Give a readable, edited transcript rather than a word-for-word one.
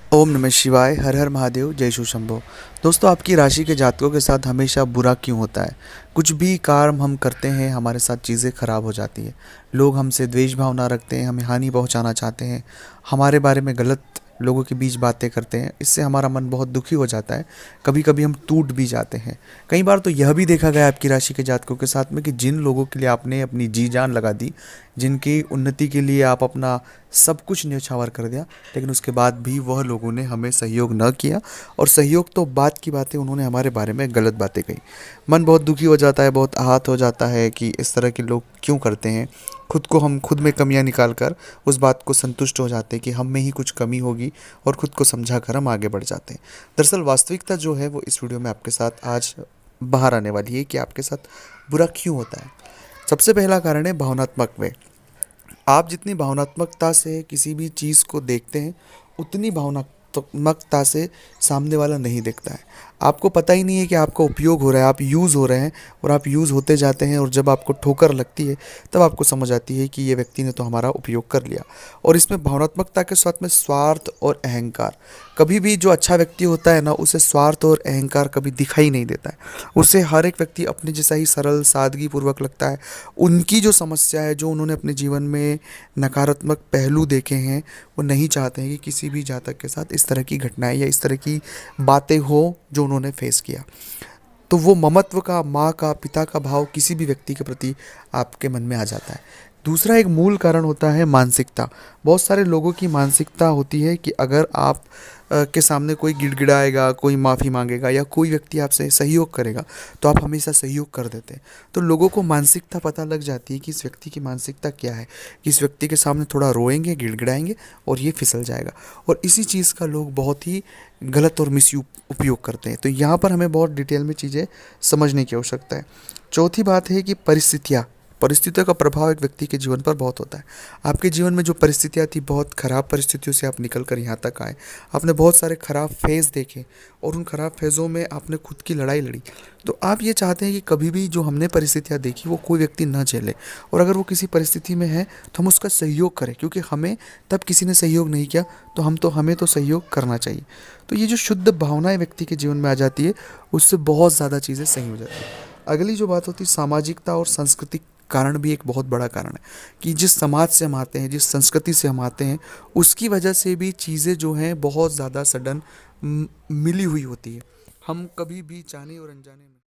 ओम नमः शिवाय। हर हर महादेव। जय शिव शंभो। दोस्तों, आपकी राशि के जातकों के साथ हमेशा बुरा क्यों होता है? कुछ भी काम हम करते हैं, हमारे साथ चीज़ें खराब हो जाती है। लोग हमसे द्वेष भावना रखते हैं, हमें हानि पहुंचाना चाहते हैं, हमारे बारे में गलत लोगों के बीच बातें करते हैं। इससे हमारा मन बहुत दुखी हो जाता है। कभी कभी हम टूट भी जाते हैं। कई बार तो यह भी देखा गया आपकी राशि के जातकों के साथ में कि जिन लोगों के लिए आपने अपनी जी जान लगा दी, जिनकी उन्नति के लिए आप अपना सब कुछ न्यौछावर कर दिया, लेकिन उसके बाद भी वह लोगों ने हमें सहयोग न किया। और सहयोग तो बात की बात है, उन्होंने हमारे बारे में गलत बातें कही। मन बहुत दुखी हो जाता है, बहुत आहत हो जाता है कि इस तरह के लोग क्यों करते हैं। हम खुद में कमियां निकाल कर उस बात को संतुष्ट हो जाते हैं कि हम में ही कुछ कमी होगी, और खुद को समझा कर हम आगे बढ़ जाते हैं। दरअसल वास्तविकता जो है वो इस वीडियो में आपके साथ आज बाहर आने वाली है कि आपके साथ बुरा क्यों होता है। सबसे पहला कारण है भावनात्मक वे। आप जितनी भावनात्मकता से किसी भी चीज़ को देखते हैं, उतनी भावनात्मकता से सामने वाला नहीं देखता है। आपको पता ही नहीं है कि आपका उपयोग हो रहा है, आप यूज़ हो रहे हैं, और आप यूज़ होते जाते हैं। और जब आपको ठोकर लगती है, तब आपको समझ आती है कि ये व्यक्ति ने तो हमारा उपयोग कर लिया। और इसमें भावनात्मकता के साथ में स्वार्थ और अहंकार। कभी भी जो अच्छा व्यक्ति होता है ना, उसे स्वार्थ और अहंकार कभी दिखाई नहीं देता है। उसे हर एक व्यक्ति अपने जैसा ही सरल सादगी पूर्वक लगता है। उनकी जो समस्या है, जो उन्होंने अपने जीवन में नकारात्मक पहलू देखे हैं, वो नहीं चाहते हैं कि किसी भी जातक के साथ इस तरह की घटनाएं या इस तरह की बातें हो जो उन्होंने फेस किया। तो वो ममत्व का, माँ का, पिता का भाव किसी भी व्यक्ति के प्रति आपके मन में आ जाता है। दूसरा एक मूल कारण होता है मानसिकता। बहुत सारे लोगों की मानसिकता होती है कि अगर आप के सामने कोई गिड़गिड़ाएगा, कोई माफ़ी मांगेगा, या कोई व्यक्ति आपसे सहयोग करेगा, तो आप हमेशा सहयोग कर देते हैं। तो लोगों को मानसिकता पता लग जाती है कि इस व्यक्ति की मानसिकता क्या है, कि इस व्यक्ति के सामने थोड़ा रोएंगे, गिड़गिड़ाएंगे, और ये फिसल जाएगा। और इसी चीज़ का लोग बहुत ही गलत और मिस उपयोग करते हैं। तो यहाँ पर हमें बहुत डिटेल में चीज़ें समझने की आवश्यकता है। चौथी बात है कि परिस्थितियों का प्रभाव एक व्यक्ति के जीवन पर बहुत होता है। आपके जीवन में जो परिस्थितियाँ थी, बहुत ख़राब परिस्थितियों से आप निकल कर यहाँ तक आए। आपने बहुत सारे ख़राब फेज़ देखे, और उन ख़राब फेज़ों में आपने खुद की लड़ाई लड़ी। तो आप ये चाहते हैं कि कभी भी जो हमने परिस्थितियाँ देखी वो कोई व्यक्ति न झेले, और अगर वो किसी परिस्थिति में है तो हम उसका सहयोग करें, क्योंकि हमें तब किसी ने सहयोग नहीं किया, तो हमें तो सहयोग करना चाहिए। तो ये जो शुद्ध भावनाएं व्यक्ति के जीवन में आ जाती है, उससे बहुत ज़्यादा चीज़ें सही हो जाती है। अगली जो बात होती है, सामाजिकता और सांस्कृतिक कारण भी एक बहुत बड़ा कारण है। कि जिस समाज से हम आते हैं, जिस संस्कृति से हम आते हैं, उसकी वजह से भी चीज़ें जो हैं बहुत ज़्यादा सडन मिली हुई होती है। हम कभी भी जाने और अनजाने में